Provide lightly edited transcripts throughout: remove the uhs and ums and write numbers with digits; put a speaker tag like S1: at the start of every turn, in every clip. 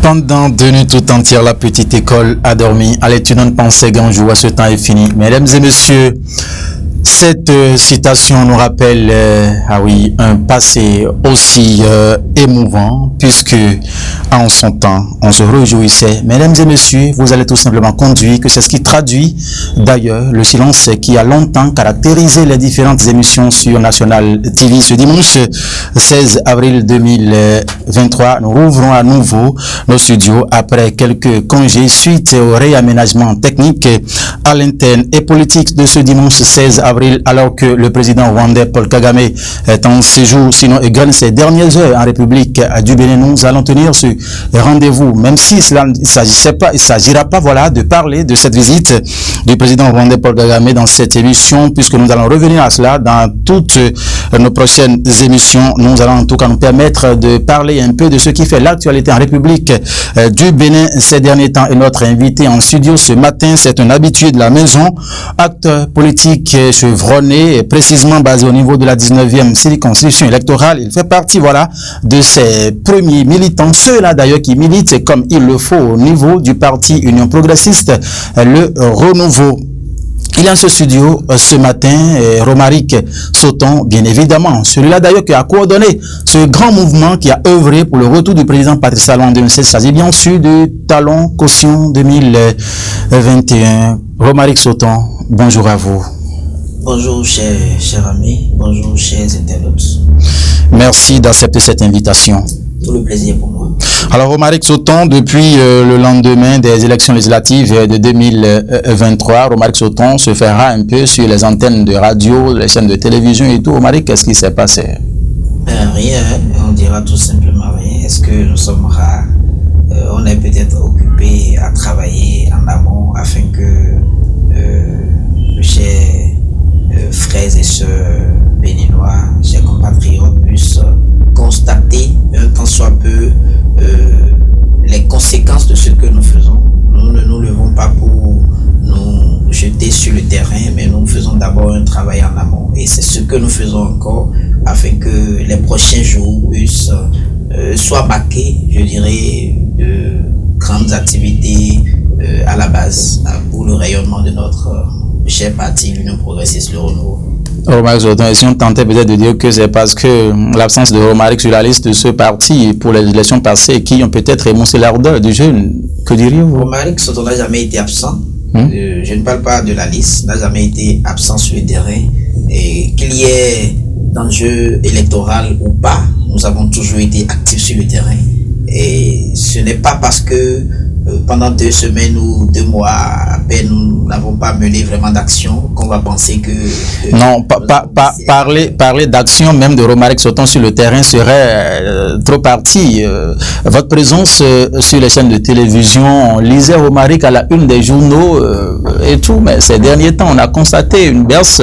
S1: Pendant 2 nuits tout entières, la petite école a dormi. À l'étudiante pensait qu'un jour, ce temps est fini. Mesdames et messieurs, cette citation nous rappelle, un passé aussi émouvant, puisque en son temps, on se réjouissait. Mesdames et messieurs, vous allez tout simplement conduire, que c'est ce qui traduit d'ailleurs le silence qui a longtemps caractérisé les différentes émissions sur National TV. Ce dimanche 16 avril 2023, nous rouvrons à nouveau nos studios après quelques congés suite au réaménagement technique à l'interne et politique de ce dimanche 16 avril, alors que le président rwandais Paul Kagame est en séjour, sinon également ces dernières heures en République du Bénin. Nous allons tenir ce rendez-vous, même si cela il s'agira pas, de parler de cette visite du président rwandais Paul Kagame dans cette émission, puisque nous allons revenir à cela dans toutes nos prochaines émissions. Nous allons en tout cas nous permettre de parler un peu de ce qui fait l'actualité en République du Bénin ces derniers temps. Et notre invité en studio ce matin, c'est un habitué de la maison, acteur politique chevronné, et précisément basé au niveau de la 19e circonscription électorale. Il fait partie, de ces premiers militants, ceux-là d'ailleurs qui militent comme il le faut au niveau du parti Union Progressiste, le Renouveau. Il est en ce studio ce matin, Romaric Sauton, bien évidemment. Celui-là d'ailleurs qui a coordonné ce grand mouvement qui a œuvré pour le retour du président Patrice Talon en 2016. Il s'agit bien sûr de Talon Caution 2021. Romaric Sauton, bonjour à vous.
S2: Bonjour chers amis, bonjour chers internautes.
S1: Merci d'accepter cette invitation.
S2: Tout le plaisir pour moi.
S1: Alors Romaric Sauton, depuis le lendemain des élections législatives de 2023, Romaric Sauton se fera un peu sur les antennes de radio, les chaînes de télévision et tout. Romaric, qu'est-ce qui s'est passé?
S2: Rien, on dira tout simplement rien. Est-ce que nous sommes rares? On est peut-être occupé à travailler en amont afin que chers frères et sœurs béninois, chers compatriotes puissent constater un tant soit peu les conséquences de ce que nous faisons. Nous ne nous levons pas pour nous jeter sur le terrain, mais nous faisons d'abord un travail en amont. Et c'est ce que nous faisons encore afin que les prochains jours puissent soient marqués, je dirais, de grandes activités à la base pour le rayonnement de notre cher parti, l'Union Progressiste, le Renouveau.
S1: Romaric Sauton, et si on tentait peut-être de dire que c'est parce que l'absence de Romaric sur la liste de ce parti pour les élections passées qui ont peut-être émoussé l'ardeur du jeune, que diriez-vous?
S2: Romaric Sauton n'a jamais été absent. Je ne parle pas de la liste, n'a jamais été absent sur le terrain. Et qu'il y ait d'enjeu électoral ou pas, nous avons toujours été actifs sur le terrain. Et ce n'est pas parce que pendant 2 semaines ou 2 mois à peine nous n'avons pas mené vraiment d'action qu'on va penser que
S1: non, parler d'action même de Romaric Sauton sur le terrain serait trop parti. Votre présence sur les chaînes de télévision, on lisait Romaric à la une des journaux et tout, mais ces derniers temps on a constaté une baisse.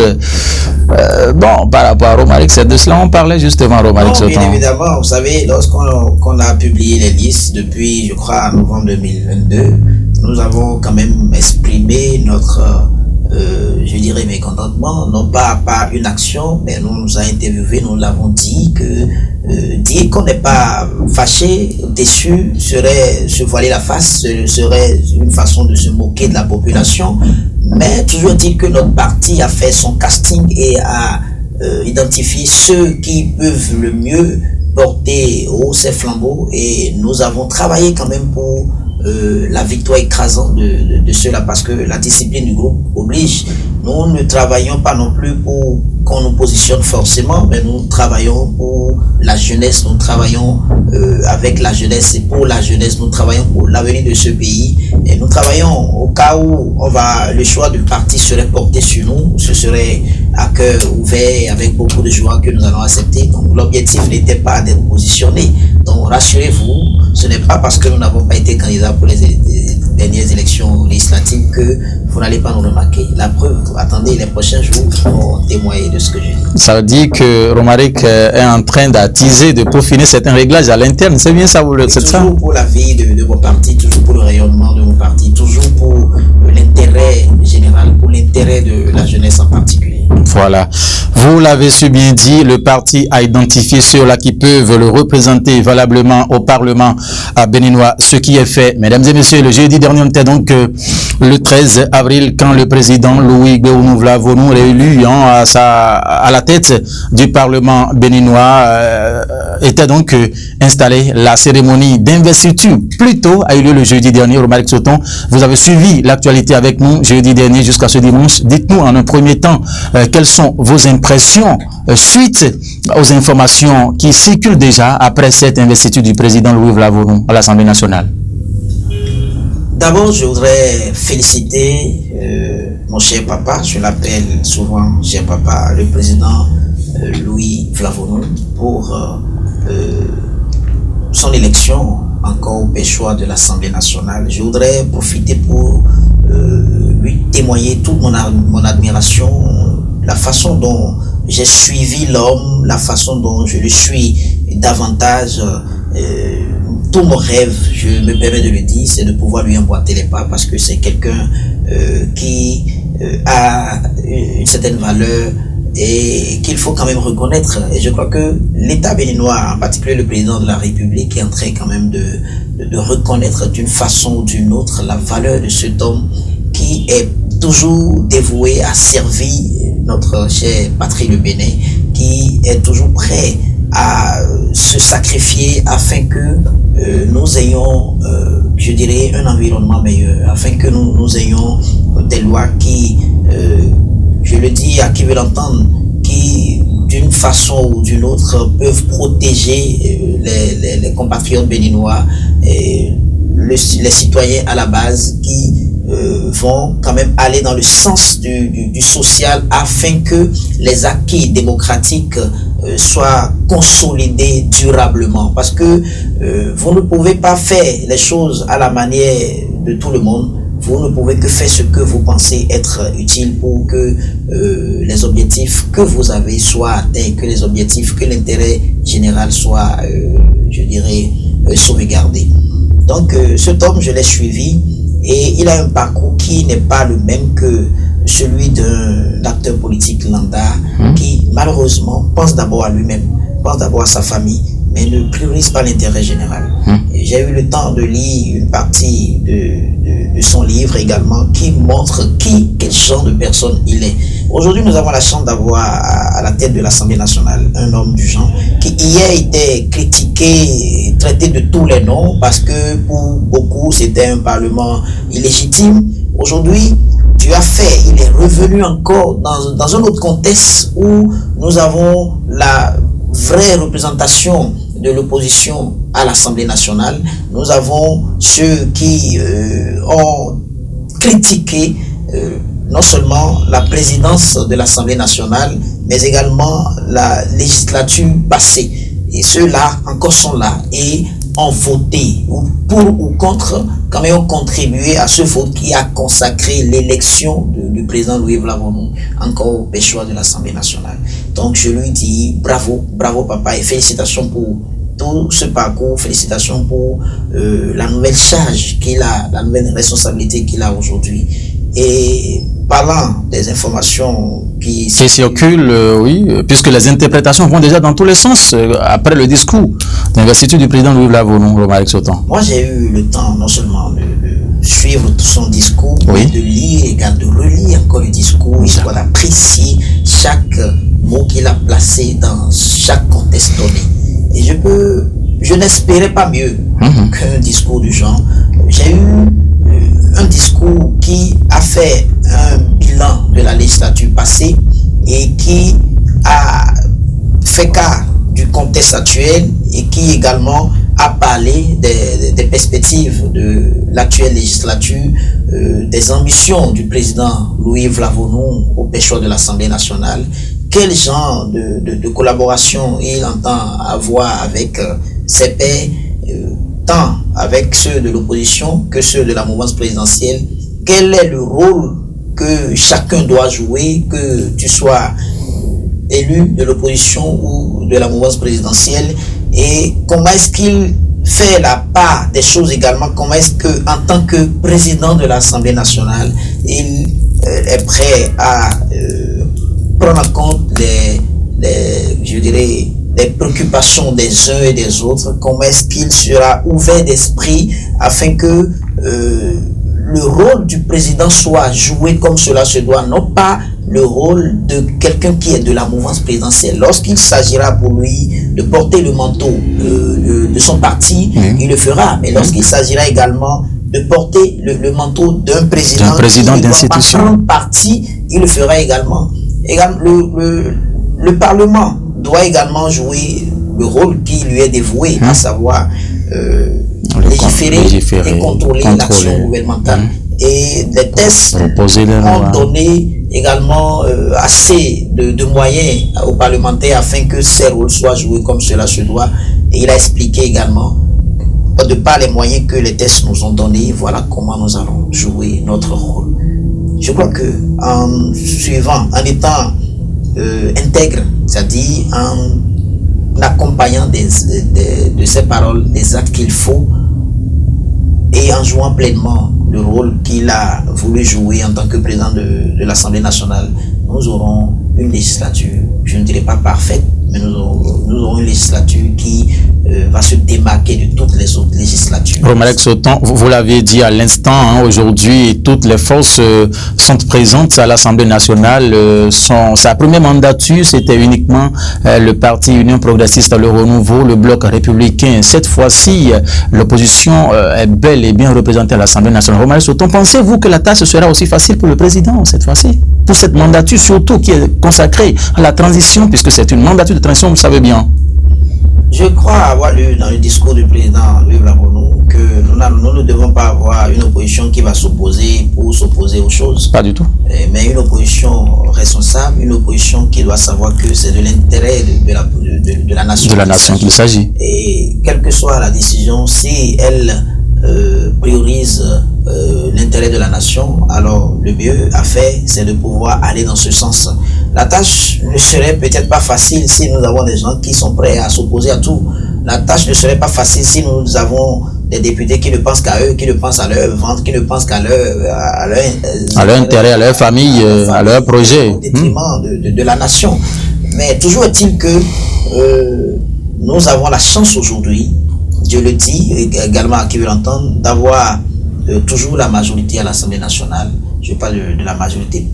S1: Par rapport à Romaric, c'est de cela on parlait justement, Romaric Sauton.
S2: Bien évidemment, vous savez, lorsqu'on a publié les listes depuis, je crois, en novembre 2022, nous avons quand même exprimé notre, je dirais, mécontentement, non pas par une action, mais nous nous avons interviewé, nous l'avons dit que dire qu'on n'est pas fâché, déçu, serait se voiler la face, serait une façon de se moquer de la population. Mais toujours dit que notre parti a fait son casting et a identifié ceux qui peuvent le mieux porter haut ces flambeaux, et nous avons travaillé quand même pour la victoire écrasante de ceux-là, parce que la discipline du groupe oblige. Nous ne travaillons pas non plus pour qu'on nous positionne forcément, mais nous travaillons pour la jeunesse, nous travaillons avec la jeunesse et pour la jeunesse, nous travaillons pour l'avenir de ce pays, et nous travaillons au cas où le choix du parti serait porté sur nous, ce serait à cœur ouvert, avec beaucoup de joie que nous allons accepter. Donc l'objectif n'était pas d'être positionné. Donc rassurez-vous, ce n'est pas parce que nous n'avons pas été candidats pour les dernières élections législatives que vous n'allez pas nous remarquer. La preuve, attendez les prochains jours pour témoigner de ce que je dis.
S1: Ça veut dire que Romaric est en train d'attiser, de peaufiner certains réglages à l'interne. C'est bien ça, c'est ça?
S2: Toujours pour la vie de mon parti, toujours pour le rayonnement de mon parti, toujours pour l'intérêt l'intérêt général, pour l'intérêt de la jeunesse en particulier.
S1: Voilà. Vous l'avez su bien dit, le parti a identifié ceux-là qui peuvent le représenter valablement au Parlement béninois, ce qui est fait. Mesdames et messieurs, le jeudi dernier, on était donc le 13 avril, quand le président Louis Gbéounou Vlavonou, réélu à la tête du Parlement béninois, était donc installé. La cérémonie d'investiture, plutôt, a eu lieu le jeudi dernier. Romaric Soton, vous avez suivi l'actualité avec nous jeudi dernier jusqu'à ce dimanche. Dites-nous en un premier temps, quelles sont vos impressions suite aux informations qui circulent déjà après cette investiture du président Louis Vlavonou à l'Assemblée nationale?
S2: D'abord, je voudrais féliciter mon cher papa, je l'appelle souvent cher papa, le président Louis Vlavonou, pour son élection encore au péchoir de l'Assemblée nationale. Je voudrais profiter pour lui témoigner toute mon admiration, la façon dont j'ai suivi l'homme, la façon dont je le suis davantage. Tout mon rêve, je me permets de le dire, c'est de pouvoir lui emboîter les pas, parce que c'est quelqu'un qui a une certaine valeur et qu'il faut quand même reconnaître. Et je crois que l'État béninois, en particulier le président de la République, est en train quand même de reconnaître d'une façon ou d'une autre la valeur de cet homme qui est toujours dévoué à servir notre chère patrie le Bénin, qui est toujours prêt à se sacrifier afin que nous ayons, je dirais, un environnement meilleur, afin que nous ayons des lois qui, je le dis à qui veut l'entendre, qui d'une façon ou d'une autre peuvent protéger les compatriotes béninois, et les citoyens à la base qui vont quand même aller dans le sens du social, afin que les acquis démocratiques soient consolidés durablement. Parce que vous ne pouvez pas faire les choses à la manière de tout le monde. Vous ne pouvez que faire ce que vous pensez être utile pour que les objectifs que vous avez soient atteints, que les objectifs, que l'intérêt général soit, je dirais, sauvegardé. Donc cet homme, je l'ai suivi, et il a un parcours qui n'est pas le même que celui d'un acteur politique lambda qui malheureusement pense d'abord à lui-même, pense d'abord à sa famille, mais ne priorise pas l'intérêt général. J'ai eu le temps de lire une partie de son livre également, qui montre quel genre de personne il est. Aujourd'hui, nous avons la chance d'avoir à la tête de l'Assemblée nationale un homme du genre qui hier était critiqué, traité de tous les noms, parce que pour beaucoup c'était un parlement illégitime. Aujourd'hui, Dieu a fait, il est revenu encore dans un autre contexte où nous avons la vraie représentation de l'opposition à l'Assemblée nationale. Nous avons ceux qui ont critiqué non seulement la présidence de l'Assemblée nationale, mais également la législature passée. Et ceux-là encore sont là et ont voté, ou pour ou contre, quand même ont contribué à ce vote qui a consacré l'élection du président Louis Vlavonou encore au péchoir de l'Assemblée nationale. Donc je lui dis bravo, bravo papa, et félicitations pour tout ce parcours, félicitations pour la nouvelle charge qu'il a, la nouvelle responsabilité qu'il a aujourd'hui. Et parlant des informations qui
S1: circulent, oui, puisque les interprétations vont déjà dans tous les sens après le discours d'investiture du président Louis Vlavonou, Romaric Soton.
S2: Moi, j'ai eu le temps non seulement de suivre tout son discours, mais de lire également, de relire encore le discours, histoire d'apprécier chaque mot qu'il a placé dans chaque contexte donné. Et je n'espérais pas mieux qu'un discours du genre. J'ai eu un discours qui a fait un bilan de la législature passée et qui a fait cas du contexte actuel, et qui également a parlé des perspectives de l'actuelle législature, des ambitions du président Louis Vlavonou au péchoir de l'Assemblée nationale, quel genre de collaboration il entend avoir avec ses pairs, tant avec ceux de l'opposition que ceux de la mouvance présidentielle. Quel est le rôle que chacun doit jouer, que tu sois élu de l'opposition ou de la mouvance présidentielle, et comment est-ce qu'il fait la part des choses également. Comment est-ce que, en tant que président de l'Assemblée nationale, il est prêt à prendre en compte je dirais, les préoccupations des uns et des autres? Comment est-ce qu'il sera ouvert d'esprit afin que le rôle du président soit joué comme cela se doit, non pas le rôle de quelqu'un qui est de la mouvance présidentielle. Lorsqu'il s'agira pour lui de porter le manteau de son parti, il le fera. Mais lorsqu'il s'agira également de porter le manteau d'un président d'institution, parti, il le fera également. Le Parlement doit également jouer le rôle qui lui est dévoué, à savoir légiférer et contrôler l'action gouvernementale. Et les tests ont donné également assez de moyens aux parlementaires afin que ces rôles soient joués comme cela se doit. Et il a expliqué également, de par les moyens que les tests nous ont donnés, voilà comment nous allons jouer notre rôle. Je crois que en suivant, en étant intègre, c'est-à-dire en accompagnant de ces paroles des actes qu'il faut et en jouant pleinement le rôle qu'il a voulu jouer en tant que président de l'Assemblée nationale, nous aurons une législature, je ne dirais pas parfaite, mais nous aurons une législature qui va se démarquer de toutes les autres législatures.
S1: Romaric Sauton, vous l'avez dit à l'instant, aujourd'hui, toutes les forces sont présentes à l'Assemblée nationale. Sa première mandature, c'était uniquement le parti Union progressiste, le Renouveau, le bloc républicain. Cette fois-ci, l'opposition est bel et bien représentée à l'Assemblée nationale. Romaric Sauton, pensez-vous que la tâche sera aussi facile pour le président cette fois-ci? Pour cette mandature surtout qui est consacrée à la transition, puisque c'est une mandature de transition, vous le savez bien.
S2: Je crois avoir lu dans le discours du président Louis Blabonou que nous ne devons pas avoir une opposition qui va s'opposer pour s'opposer aux choses.
S1: Pas du tout.
S2: Mais une opposition responsable, une opposition qui doit savoir que c'est de l'intérêt de la nation.
S1: De la nation qu'il s'agit.
S2: Et quelle que soit la décision, si elle priorise l'intérêt de la nation, alors le mieux à faire, c'est de pouvoir aller dans ce sens. La tâche ne serait peut-être pas facile si nous avons des gens qui sont prêts à s'opposer à tout. La tâche ne serait pas facile si nous avons des députés qui ne pensent qu'à eux, qui ne pensent à leur vente, qui ne pensent qu'à leur
S1: intérêt, à leur famille, à leur projet.
S2: Au détriment de la nation. Mais toujours est-il que nous avons la chance aujourd'hui, je le dis également à qui veut l'entendre, d'avoir toujours la majorité à l'Assemblée nationale. Je parle de la majorité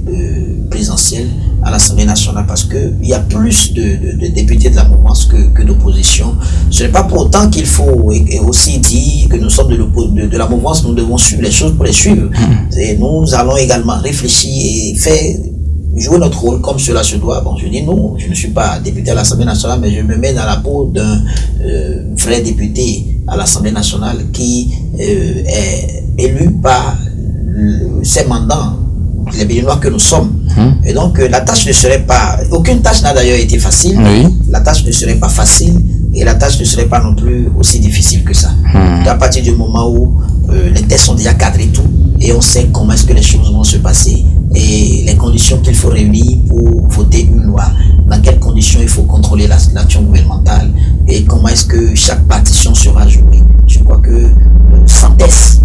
S2: présidentielle à l'Assemblée nationale parce qu'il y a plus de députés de la mouvance que d'opposition. Ce n'est pas pour autant qu'il faut aussi dire que nous sommes de la mouvance, nous devons suivre les choses pour les suivre. Et nous allons également réfléchir et faire jouer notre rôle comme cela se doit. Bon, je dis non, je ne suis pas député à l'Assemblée nationale, mais je me mets dans la peau d'un vrai député à l'Assemblée nationale qui est élu par ces mandants, les Béninois que nous sommes. Et donc la tâche ne serait pas, aucune tâche n'a d'ailleurs été facile. La tâche ne serait pas facile et la tâche ne serait pas non plus aussi difficile que ça. À partir du moment où les tests sont déjà cadrés tout et on sait comment est-ce que les choses vont se passer et les conditions qu'il faut réunir pour voter une loi, dans quelles conditions il faut contrôler l'action gouvernementale et comment est-ce que chaque partition sera jouée. Je crois que sans test,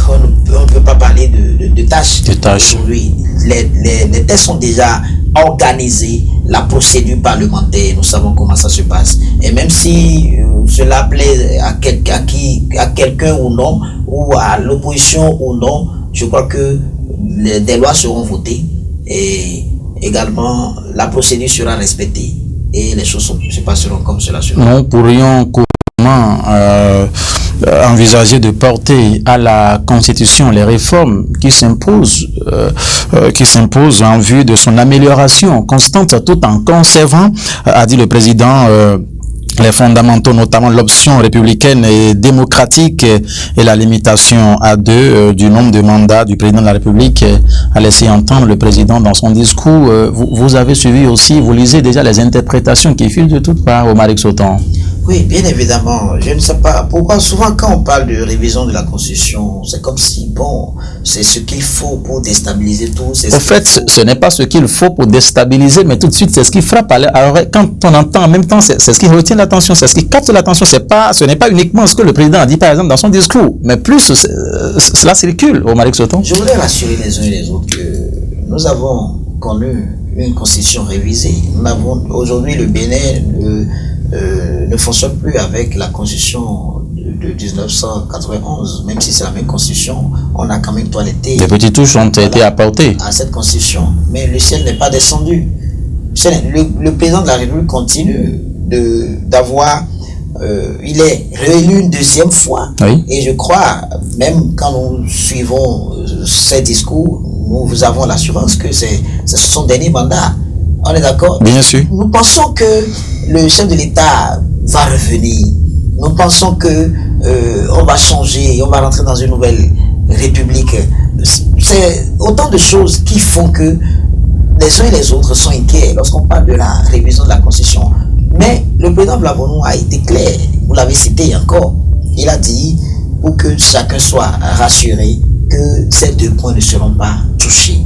S2: on ne peut pas parler de tâches. Aujourd'hui, les tests sont déjà organisés, la procédure parlementaire, nous savons comment ça se passe. Et même si cela plaît à quelqu'un ou non, ou à l'opposition ou non, je crois que des lois seront votées et également la procédure sera respectée et les choses se passeront comme cela sera.
S1: Nous pourrions envisager de porter à la Constitution les réformes qui s'imposent en vue de son amélioration constante tout en conservant, a dit le président, les fondamentaux, notamment l'option républicaine et démocratique et la limitation à 2 du nombre de mandats du président de la République, a laissé entendre le président dans son discours. Vous avez suivi aussi, vous lisez déjà les interprétations qui filent de toutes parts, Romaric Sauton.
S2: Oui, bien évidemment. Je ne sais pas pourquoi souvent quand on parle de révision de la Constitution, c'est comme si, bon, c'est ce qu'il faut pour déstabiliser tout.
S1: Au fait, ce n'est pas ce qu'il faut pour déstabiliser, mais tout de suite, c'est ce qui frappe. Alors, quand on entend en même temps, c'est ce qui retient l'attention, c'est ce qui capte l'attention. Ce n'est pas uniquement ce que le président a dit, par exemple, dans son discours, mais plus cela circule au Malick Soton.
S2: Je voudrais rassurer les uns et les autres que nous avons connu une Constitution révisée. Aujourd'hui, le Bénin ne fonctionne plus avec la Constitution de 1991, même si c'est la même Constitution, on a quand même toiletté.
S1: Des petites touches ont été apportées
S2: à cette Constitution, mais le ciel n'est pas descendu. Le président de la République continue d'avoir, il est réélu une deuxième fois,
S1: oui.
S2: Et je crois, même quand nous suivons ces discours, nous avons l'assurance que c'est son dernier mandat. On est d'accord?
S1: Bien sûr.
S2: Nous pensons que le chef de l'État va revenir. Nous pensons que on va changer, on va rentrer dans une nouvelle république. C'est autant de choses qui font que les uns et les autres sont inquiets lorsqu'on parle de la révision de la Constitution. Mais le président Blavonu a été clair, vous l'avez cité encore. Il a dit, pour que chacun soit rassuré, que ces deux points ne seront pas touchés.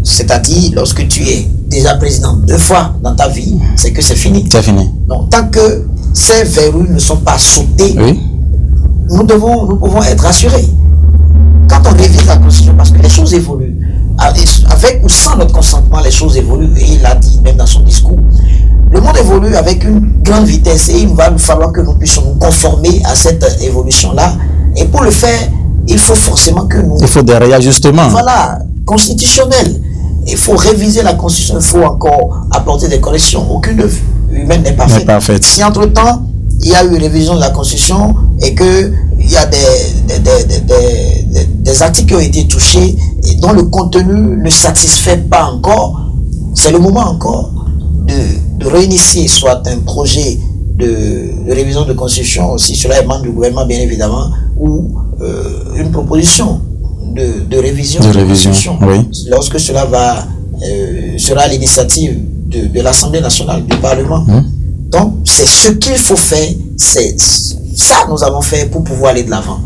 S2: C'est-à-dire, lorsque tu es déjà président 2 fois dans ta vie, c'est que c'est fini.
S1: C'est fini.
S2: Donc, tant que ces verrous ne sont pas sautés,
S1: oui.
S2: nous pouvons être rassurés. Quand on révise la Constitution, parce que les choses évoluent, avec ou sans notre consentement, les choses évoluent, et il l'a dit même dans son discours. Le monde évolue avec une grande vitesse et il va nous falloir que nous puissions nous conformer à cette évolution-là. Et pour le faire, il faut forcément que nous...
S1: Il faut des réajustements.
S2: Voilà, constitutionnels. Il faut réviser la Constitution, il faut encore apporter des corrections. Aucune œuvre humaine n'est parfaite. Si entre-temps, il y a eu une révision de la Constitution et qu'il y a des articles qui ont été touchés et dont le contenu ne satisfait pas encore, c'est le moment encore de réinitier soit un projet de révision de Constitution, si cela est membre du gouvernement bien évidemment, ou une proposition de révision de Constitution.
S1: Oui.
S2: Lorsque cela sera à l'initiative de l'Assemblée nationale, du Parlement. Donc, c'est ce qu'il faut faire, c'est ça nous avons fait pour pouvoir aller de l'avant.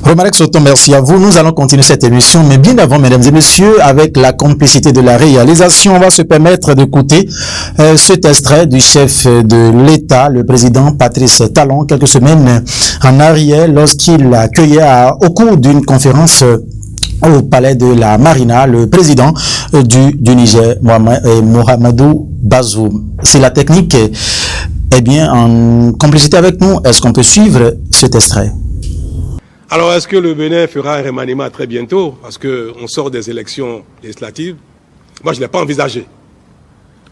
S1: Romaric Soton, merci à vous. Nous allons continuer cette émission, mais bien avant, mesdames et messieurs, avec la complicité de la réalisation, on va se permettre d'écouter cet extrait du chef de l'État, le président Patrice Talon, quelques semaines en arrière, lorsqu'il accueillait au cours d'une conférence au palais de la Marina, le président du Niger, Mohamedou Bazoum. C'est la technique, eh bien, en complicité avec nous, est-ce qu'on peut suivre cet extrait?
S3: Alors, est-ce que le Bénin fera un remaniement très bientôt? Parce qu'on sort des élections législatives. Moi, je ne l'ai pas envisagé.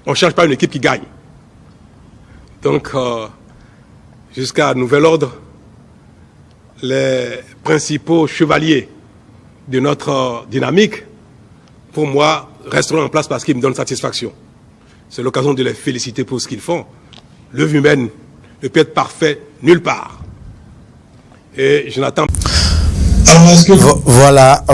S3: On ne cherche pas une équipe qui gagne. Donc, jusqu'à nouvel ordre, les principaux chevaliers de notre dynamique, pour moi, resteront en place parce qu'ils me donnent satisfaction. C'est l'occasion de les féliciter pour ce qu'ils font. L'œuvre humaine ne peut être parfaite nulle part. Et je n'attends pas.
S1: Voilà.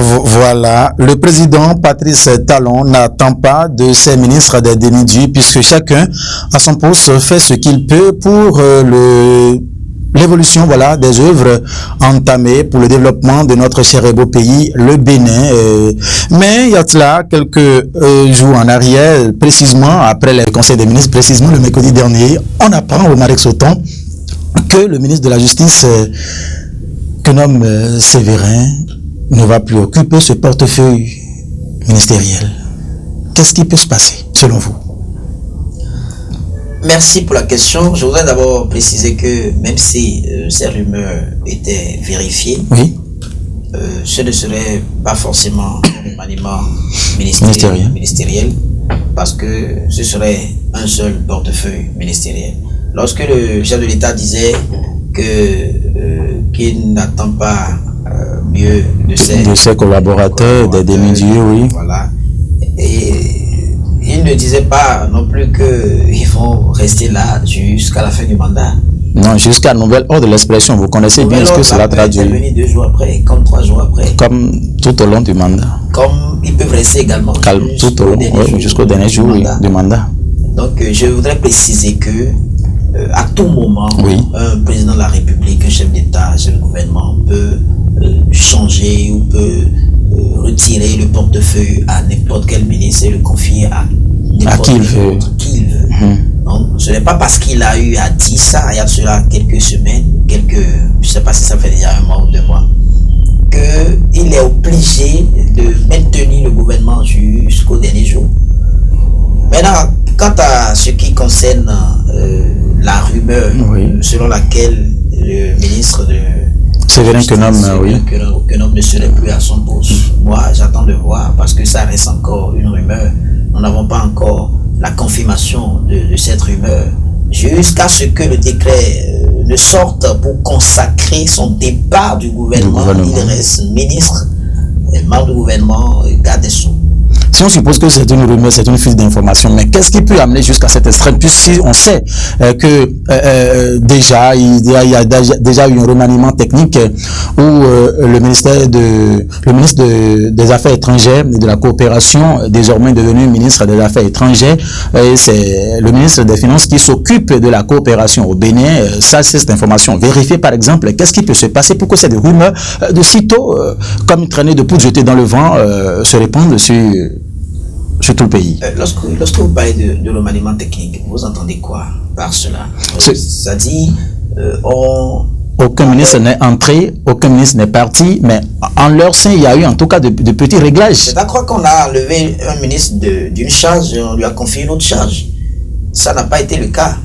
S1: Le président Patrice Talon n'attend pas de ses ministres des demi-dieux, puisque chacun, à son poste, fait ce qu'il peut pour l'évolution, voilà, des œuvres entamées pour le développement de notre cher et beau pays, le Bénin. Mais il y a cela quelques jours en arrière, précisément après le Conseil des ministres, précisément le mercredi dernier, on apprend au Romaric Soton que le ministre de la Justice, que nomme Séverin, ne va plus occuper ce portefeuille ministériel. Qu'est-ce qui peut se passer, selon vous?
S2: Merci pour la question. Je voudrais d'abord préciser que même si ces rumeurs étaient vérifiées,
S1: oui,
S2: ce ne serait pas forcément un remaniement ministériel, parce que ce serait un seul portefeuille ministériel. Lorsque le chef de l'État disait qu'il n'attend pas mieux de ses collaborateurs, des demi-dieux, oui. Voilà. Et il ne disait pas non plus qu'ils vont rester là jusqu'à la fin du mandat.
S1: Non, jusqu'à nouvel ordre de l'expression. Vous connaissez bien ce que cela traduit.
S2: Venir 2 jours après, comme 3 jours après.
S1: Comme tout au long du mandat.
S2: Comme ils peuvent rester également.
S1: Tout au long, jusqu'au dernier jour du mandat.
S2: Donc, je voudrais préciser que à tout moment, un président de la République, un chef d'État, un chef de gouvernement peut changer ou peut retirer le portefeuille à n'importe quel ministre et le confier à n'importe
S1: qui il veut.
S2: Donc, ce n'est pas parce qu'il a eu à dire ça, il y a de cela quelques semaines, je ne sais pas si ça fait déjà un mois ou 2 mois, qu'il est obligé de maintenir le gouvernement jusqu'au dernier jour. Maintenant, quant à ce qui concerne la rumeur selon laquelle le ministre de
S1: Séverin
S2: Quenome ne serait plus à son poste, moi j'attends de voir parce que ça reste encore une rumeur. Nous n'avons pas encore la confirmation de cette rumeur jusqu'à ce que le décret ne sorte pour consacrer son départ du gouvernement. Il reste ministre, membre du gouvernement, garde des Sceaux.
S1: Si on suppose que c'est une rumeur, c'est une fuite d'information, mais qu'est-ce qui peut amener jusqu'à cette extrême? Puisqu'on sait que déjà, il y a déjà eu un remaniement technique où le ministre des Affaires étrangères et de la coopération, désormais devenu ministre des Affaires étrangères, et c'est le ministre des Finances qui s'occupe de la coopération au Bénin. Ça, c'est cette information vérifiée, par exemple. Qu'est-ce qui peut se passer pour que ces rumeurs de sitôt, comme une traînée de poudre jetée dans le vent, se répandent sur tout le pays?
S2: Lorsque vous parlez de remaniement technique, vous entendez quoi par cela? Ça dit,
S1: aucun ministre n'est entré, aucun ministre n'est parti, mais en leur sein, il y a eu en tout cas de petits réglages.
S2: C'est à croire qu'on a enlevé un ministre d'une charge et on lui a confié une autre charge. Ça n'a pas été le cas.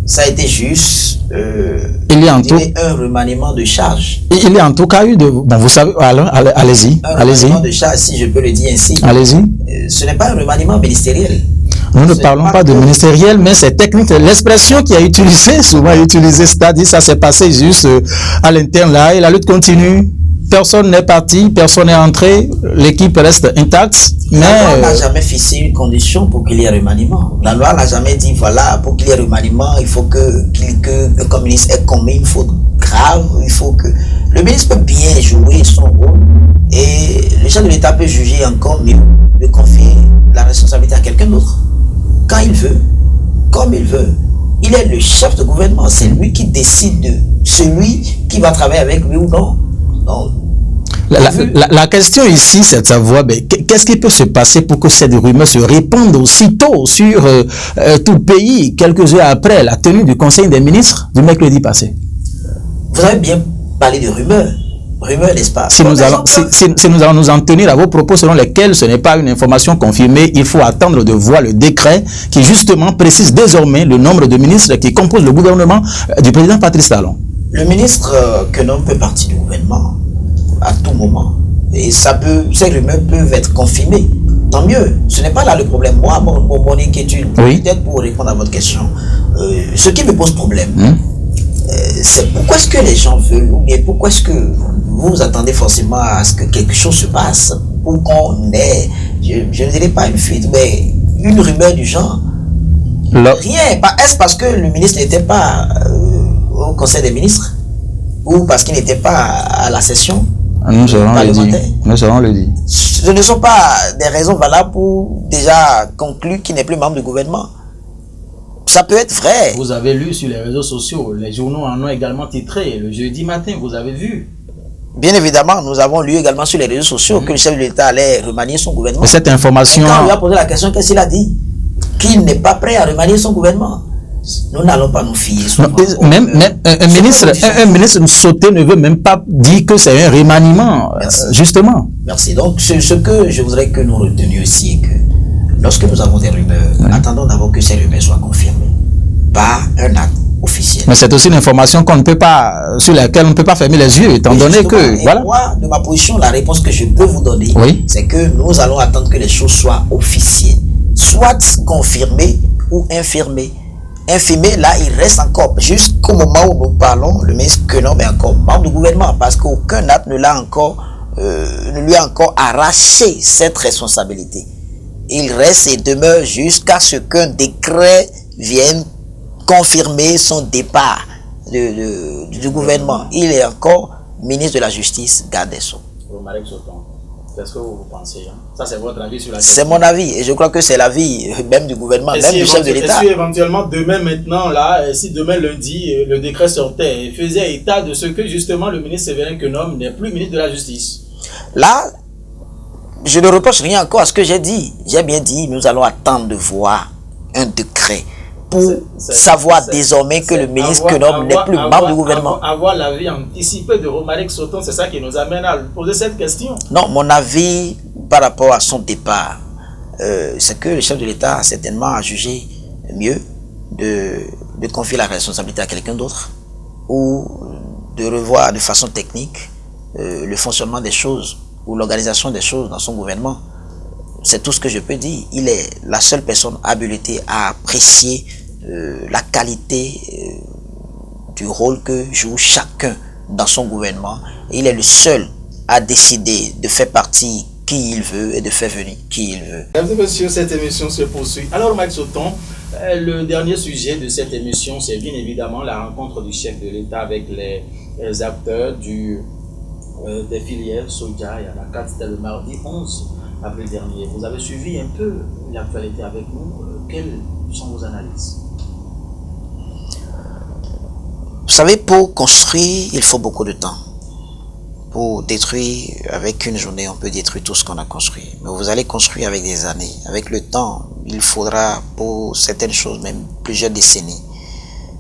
S2: Ça a été juste un remaniement de charge.
S1: Il y a en tout cas eu de... Bon, vous savez, allez-y.
S2: Un remaniement de charge, si je peux le dire ainsi.
S1: Allez-y.
S2: Ce n'est pas un remaniement ministériel.
S1: Nous ne parlons pas de ministériel, mais c'est technique. L'expression qui a utilisée, souvent utilisée, c'est-à-dire ça s'est passé juste à l'interne là, et la lutte continue. Personne n'est parti, personne n'est entré, l'équipe reste intacte. Mais
S2: la loi n'a jamais fixé une condition pour qu'il y ait remaniement. La loi n'a jamais dit, voilà, pour qu'il y ait remaniement, il faut que le ministre ait commis une faute grave, il faut que... Le ministre peut bien jouer son rôle et le chef de l'État peut juger encore mieux de confier la responsabilité à quelqu'un d'autre. Quand il veut, comme il veut. Il est le chef de gouvernement, c'est lui qui décide de celui qui va travailler avec lui ou non. Donc,
S1: la question ici, c'est de savoir qu'est-ce qui peut se passer pour que cette rumeur se répande aussitôt sur tout le pays, quelques heures après la tenue du Conseil des ministres du mercredi passé.
S2: Vous avez bien parlé de rumeurs. Rumeurs, n'est-ce pas?
S1: Si nous allons nous en tenir à vos propos selon lesquels ce n'est pas une information confirmée, il faut attendre de voir le décret qui justement précise désormais le nombre de ministres qui composent le gouvernement du président Patrice Talon.
S2: Le ministre Quenome peut partir du gouvernement à tout moment. Et ces rumeurs peuvent être confirmées. Tant mieux. Ce n'est pas là le problème. Moi, mon inquiétude, peut-être pour répondre à votre question, ce qui me pose problème, c'est pourquoi est-ce que les gens veulent, ou bien pourquoi est-ce que vous attendez forcément à ce que quelque chose se passe pour qu'on ait, je ne dirais pas une fuite, mais une rumeur du genre. Rien. Est-ce parce que le ministre n'était pas au Conseil des ministres ou parce qu'il n'était pas à la session parlementaire?
S1: Nous allons le dire.
S2: Ce ne sont pas des raisons valables pour déjà conclure qu'il n'est plus membre du gouvernement. Ça peut être vrai.
S1: Vous avez lu sur les réseaux sociaux, les journaux en ont également titré. Le jeudi matin, vous avez vu.
S2: Bien évidemment, nous avons lu également sur les réseaux sociaux que le chef de l'État allait remanier son gouvernement.
S1: Mais cette information...
S2: Quand on lui a posé la question, qu'est-ce qu'il a dit? Qu'il n'est pas prêt à remanier son gouvernement. Nous n'allons pas nous fier.
S1: Un ministre sauté ne veut même pas dire que c'est un remaniement, justement.
S2: Merci. Donc, ce que je voudrais que nous retenions ici est que lorsque nous avons des rumeurs, attendons d'abord que ces rumeurs soient confirmées par un acte officiel.
S1: Mais c'est aussi une information qu'on ne peut pas, sur laquelle on ne peut pas fermer les yeux, étant donné que...
S2: Voilà. Moi, de ma position, la réponse que je peux vous donner, c'est que nous allons attendre que les choses soient officielles, soit confirmées ou infirmées. Infirmé, là, il reste encore, jusqu'au moment où nous parlons, le ministre Quenome est encore membre du gouvernement, parce qu'aucun acte ne lui a encore arraché cette responsabilité. Il reste et demeure jusqu'à ce qu'un décret vienne confirmer son départ du gouvernement. Il est encore ministre de la Justice, garde des Sceaux.
S4: C'est ce que vous pensez. Hein? Ça, c'est votre avis sur la question.
S2: C'est mon avis, et je crois que c'est l'avis même du gouvernement, même du chef de l'État.
S4: Est-ce éventuellement, demain maintenant, là, si demain lundi, le décret sortait et faisait état de ce que justement le ministre Séverin Quenome n'est plus ministre de la Justice?
S2: Là, je ne reproche rien encore à ce que j'ai dit. J'ai bien dit, nous allons attendre de voir un décret pour savoir désormais que le ministre Quenome n'est plus membre du gouvernement.
S4: Avoir l'avis anticipé de Romaric Sauton, c'est ça qui nous amène à poser cette question.
S2: Non, mon avis par rapport à son départ, c'est que le chef de l'État certainement a jugé mieux de confier la responsabilité à quelqu'un d'autre ou de revoir de façon technique le fonctionnement des choses ou l'organisation des choses dans son gouvernement. C'est tout ce que je peux dire. Il est la seule personne habilitée à apprécier la qualité du rôle que joue chacun dans son gouvernement. Et il est le seul à décider de faire partie qui il veut et de faire venir qui il veut.
S4: Mesdames et messieurs, cette émission se poursuit. Alors, Mike Sauton, le dernier sujet de cette émission, c'est bien évidemment la rencontre du chef de l'État avec les acteurs des filières soja et à la carte. C'était le mardi 11 avril dernier. Vous avez suivi un peu l'actualité avec nous. Quelles sont vos analyses?
S2: Vous savez, pour construire, il faut beaucoup de temps. Pour détruire, avec une journée, on peut détruire tout ce qu'on a construit. Mais vous allez construire avec des années. Avec le temps, il faudra pour certaines choses même plusieurs décennies.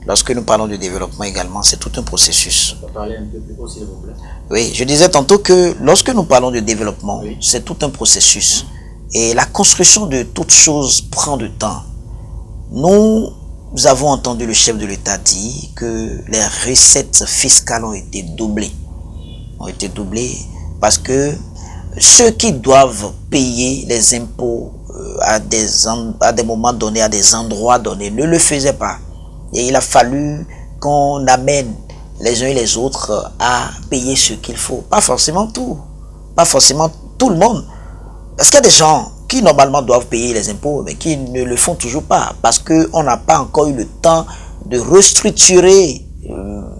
S2: Lorsque nous parlons de développement également, c'est tout un processus.
S4: On peut parler un peu plus haut, s'il vous plaît.
S2: Oui, je disais tantôt que lorsque nous parlons de développement, c'est tout un processus. Et la construction de toute chose prend du temps. Nous avons entendu le chef de l'État dire que les recettes fiscales ont été doublées. Parce que ceux qui doivent payer les impôts à des moments donnés, à des endroits donnés, ne le faisaient pas. Et il a fallu qu'on amène les uns et les autres à payer ce qu'il faut. Pas forcément tout le monde. Parce qu'il y a des gens qui normalement doivent payer les impôts, mais qui ne le font toujours pas. Parce qu'on n'a pas encore eu le temps de restructurer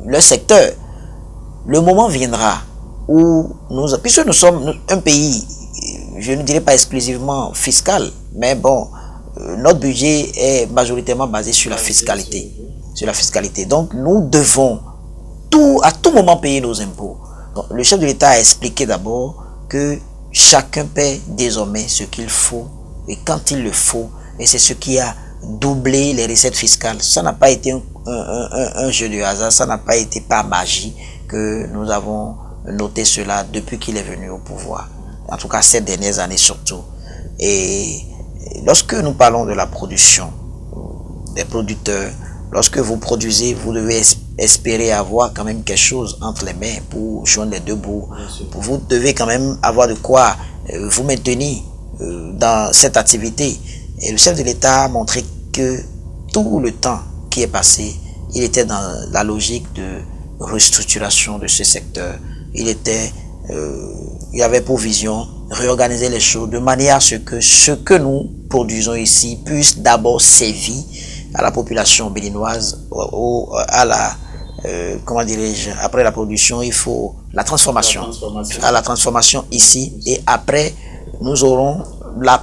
S2: le secteur. Le moment viendra où puisque nous sommes un pays, je ne dirais pas exclusivement fiscal, mais bon, notre budget est majoritairement basé sur la fiscalité. Donc nous devons à tout moment payer nos impôts. Donc, le chef de l'État a expliqué d'abord que chacun paie désormais ce qu'il faut et quand il le faut. Et c'est ce qui a doublé les recettes fiscales. Ça n'a pas été un jeu de hasard, ça n'a pas été par magie que nous avons noté cela depuis qu'il est venu au pouvoir. En tout cas, ces dernières années surtout. Et lorsque nous parlons de la production, des producteurs, lorsque vous produisez, vous devez espérer avoir quand même quelque chose entre les mains pour joindre les deux bouts. Vous devez quand même avoir de quoi vous maintenir dans cette activité. Et le chef de l'État a montré que tout le temps qui est passé, il était dans la logique de restructuration de ce secteur. Il avait pour vision réorganiser les choses de manière à ce que nous produisons ici puisse d'abord servir à la population béninoise, comment dirais-je, après la production, il faut la transformation. À la transformation ici, et après, nous aurons la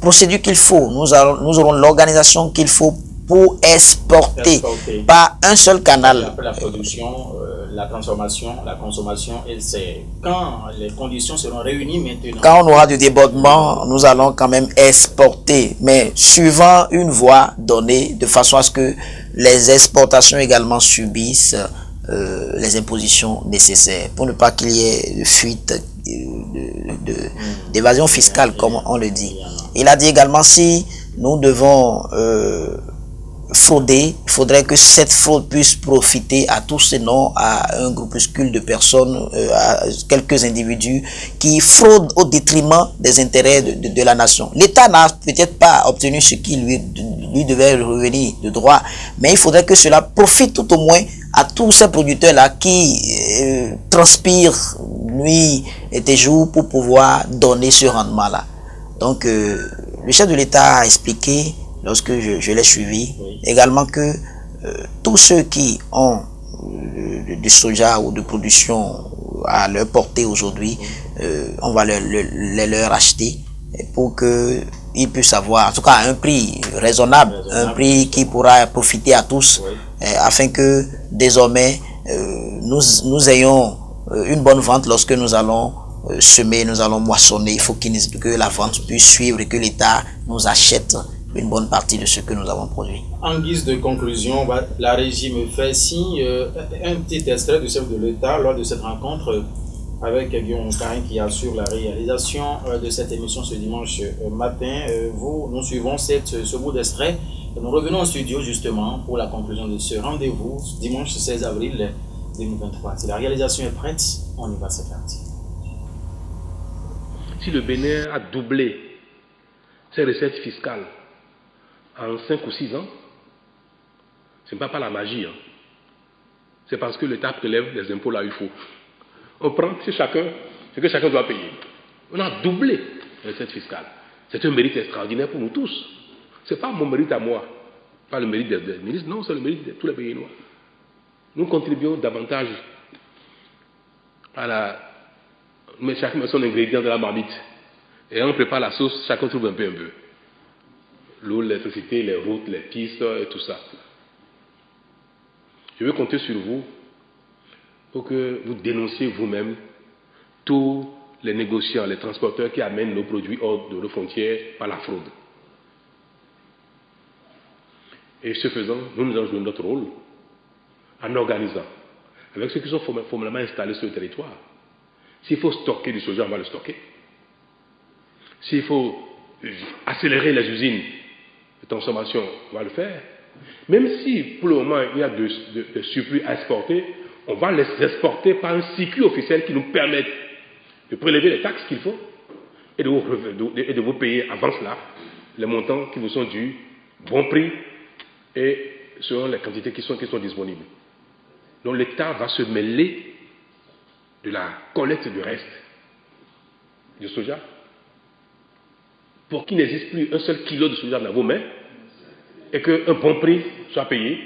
S2: procédure qu'il faut, nous aurons l'organisation qu'il faut pour exporter par un seul canal.
S4: Après la production, la transformation, la consommation, et c'est quand les conditions seront réunies maintenant.
S2: Quand on aura du débordement, nous allons quand même exporter, mais suivant une voie donnée, de façon à ce que les exportations également subissent les impositions nécessaires, pour ne pas qu'il y ait de fuite, d'évasion fiscale, comme on le dit. Il a dit également, si nous devons frauder, il faudrait que cette fraude puisse profiter à tous et non à un groupuscule de personnes, à quelques individus qui fraudent au détriment des intérêts de la nation. L'État n'a peut-être pas obtenu ce qui lui devait revenir de droit, mais il faudrait que cela profite tout au moins à tous ces producteurs-là qui transpirent nuit et jour pour pouvoir donner ce rendement-là. Donc, le chef de l'État a expliqué, lorsque je l'ai suivi, également que tous ceux qui ont du soja ou de production à leur portée aujourd'hui on va leur acheter pour qu'ils puissent avoir, en tout cas, un prix raisonnable, un prix qui pourra profiter à tous, afin que désormais nous ayons une bonne vente lorsque nous allons semer, nous allons moissonner. Il faut que la vente puisse suivre et que l'État nous achète une bonne partie de ce que nous avons produit.
S4: En guise de conclusion, la régie me fait signe un petit extrait du chef de l'État lors de cette rencontre avec Guillaume Karin qui assure la réalisation de cette émission ce dimanche matin. Nous suivons ce bout d'extrait. Nous revenons au studio justement pour la conclusion de ce rendez-vous dimanche 16 avril 2023. Si la réalisation est prête, on y va, c'est parti.
S3: Si le Bénin a doublé ses recettes fiscales en 5 ou 6 ans, ce n'est pas la magie. C'est parce que l'État prélève les impôts là où il faut. On prend ce que chacun doit payer. On a doublé les recettes fiscales. C'est un mérite extraordinaire pour nous tous. Ce n'est pas mon mérite à moi, pas le mérite des ministres, non, c'est le mérite de tous les pays noirs. Nous contribuons davantage mais chacun met son ingrédient de la marmite. Et on prépare la sauce, chacun trouve un peu. L'eau, l'électricité, les routes, les pistes et tout ça. Je veux compter sur vous pour que vous dénonciez vous-même tous les négociants, les transporteurs qui amènent nos produits hors de nos frontières par la fraude. Et ce faisant, nous allons jouer notre rôle en organisant avec ceux qui sont formellement installés sur le territoire. S'il faut stocker du soja, on va le stocker. S'il faut accélérer les usines de transformation, on va le faire. Même si pour le moment il y a de surplus à exporter, on va les exporter par un circuit officiel qui nous permette de prélever les taxes qu'il faut et de vous payer avant cela les montants qui vous sont dus, bon prix et selon les quantités qui sont disponibles. Donc l'État va se mêler de la collecte du reste du soja pour qu'il n'existe plus un seul kilo de soja dans vos mains et qu'un bon prix soit payé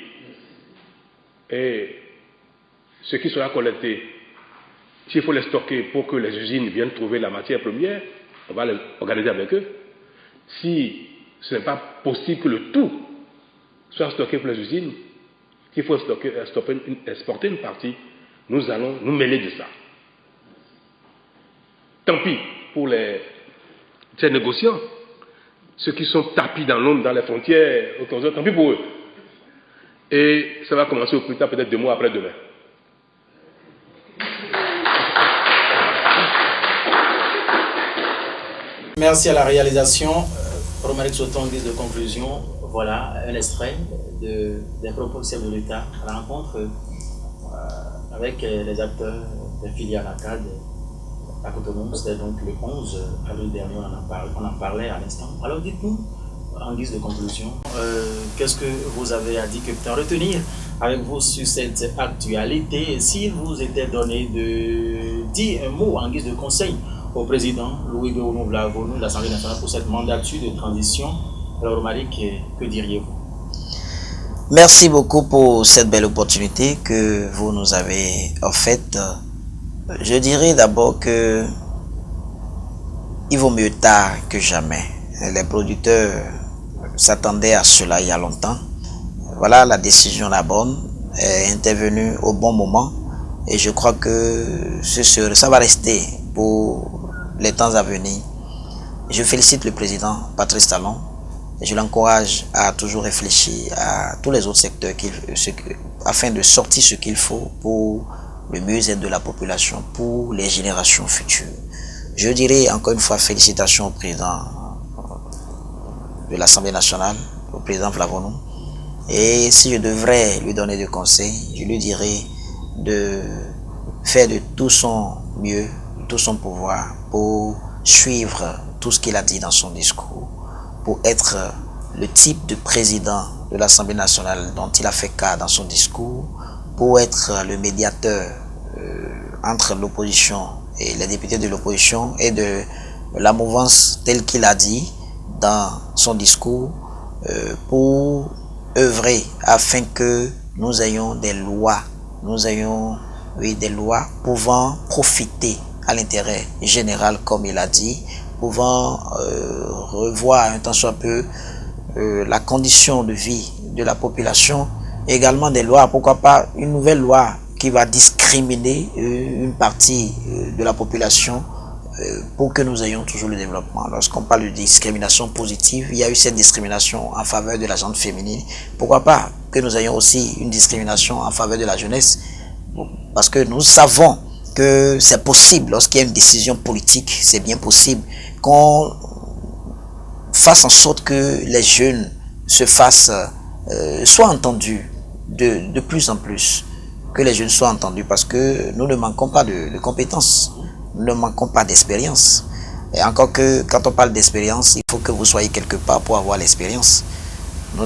S3: et ce qui sera collecté, s'il faut les stocker pour que les usines viennent trouver la matière première, on va l'organiser avec eux. Si ce n'est pas possible que le tout soit stocké pour les usines, qu'il faut exporter une partie, nous allons nous mêler de ça. Tant pis pour ces négociants, ceux qui sont tapis dans l'ombre, dans les frontières, tant pis pour eux. Et ça va commencer au plus tard, peut-être 2 mois après demain.
S4: Merci à la réalisation. Romaric Sauton, en guise de conclusion, voilà un extrait des propos du chef de l'État à la rencontre avec les acteurs des filières ACAD à Cotonou. C'était donc le 11 avril dernier, on en parlait à l'instant. Alors dites-nous, en guise de conclusion, qu'est-ce que vous avez à dire, que peut-on retenir avec vous sur cette actualité? Et s'il vous était donné de dire un mot en guise de conseil au président Louis Béounou-Vlavonou de l'Assemblée nationale pour cette mandature de transition, alors Romaric, que diriez-vous?
S2: Merci beaucoup pour cette belle opportunité que vous nous avez offerte. Je dirais d'abord que il vaut mieux tard que jamais. Les producteurs s'attendaient à cela il y a longtemps. Voilà, la décision la bonne est intervenue au bon moment et je crois que ça va rester pour les temps à venir. Je félicite le président Patrice Talon et je l'encourage à toujours réfléchir à tous les autres secteurs afin de sortir ce qu'il faut pour le mieux-être de la population, pour les générations futures. Je dirais encore une fois félicitations au président de l'Assemblée nationale, au président Vlavonou. Et si je devrais lui donner des conseils, je lui dirais de faire de tout son mieux, tout son pouvoir pour suivre tout ce qu'il a dit dans son discours, pour être le type de président de l'Assemblée nationale dont il a fait cas dans son discours, pour être le médiateur entre l'opposition et les députés de l'opposition et de la mouvance telle qu'il a dit dans son discours, pour œuvrer afin que nous ayons des lois, des lois pouvant profiter à l'intérêt général, comme il a dit, pouvant revoir un tant soit peu la condition de vie de la population, également des lois, pourquoi pas une nouvelle loi qui va discriminer une partie de la population pour que nous ayons toujours le développement. Lorsqu'on parle de discrimination positive, il y a eu cette discrimination en faveur de la gente féminine. Pourquoi pas que nous ayons aussi une discrimination en faveur de la jeunesse? Parce que nous savons que c'est possible, lorsqu'il y a une décision politique, c'est bien possible qu'on fasse en sorte que les jeunes se fassent, soient entendus de plus en plus, que les jeunes soient entendus, parce que nous ne manquons pas de compétences, nous ne manquons pas d'expérience. Et encore que quand on parle d'expérience, il faut que vous soyez quelque part pour avoir l'expérience. Nous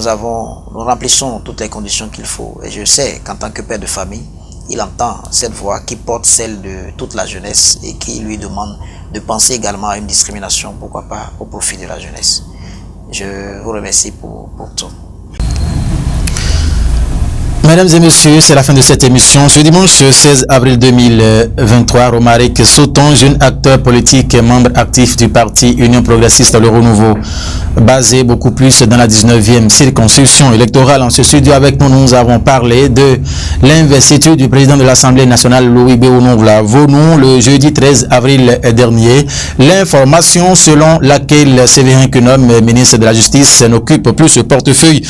S2: remplissons toutes les conditions qu'il faut. Et je sais qu'en tant que père de famille, il entend cette voix qui porte celle de toute la jeunesse et qui lui demande de penser également à une discrimination, pourquoi pas au profit de la jeunesse. Je vous remercie pour tout.
S1: Mesdames et messieurs, c'est la fin de cette émission. Ce dimanche 16 avril 2023, Romaric Sauton, jeune acteur politique et membre actif du parti Union Progressiste Le Renouveau, basé beaucoup plus dans la 19e circonscription électorale. En ce studio avec nous, nous avons parlé de l'investiture du président de l'Assemblée nationale, Louis Béounouvla-Vonou, le jeudi 13 avril dernier. L'information selon laquelle Séverin Kunom, ministre de la Justice, n'occupe plus le portefeuille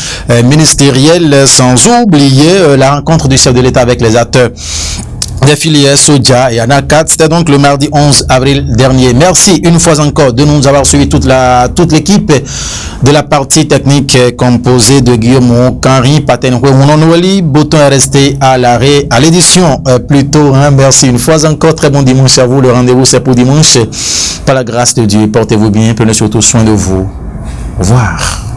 S1: ministériel, sans oublier la rencontre du chef de l'État avec les acteurs des filières Soja et Anakat. C'était donc le mardi 11 avril dernier. Merci une fois encore de nous avoir suivi, toute l'équipe de la partie technique composée de Guillaume Henri, Patenoué, Mounonouali. Bouton est resté à l'arrêt à l'édition plutôt. Merci une fois encore. Très bon dimanche à vous. Le rendez-vous c'est pour dimanche. Par la grâce de Dieu, portez-vous bien. Prenez surtout soin de vous. Au revoir.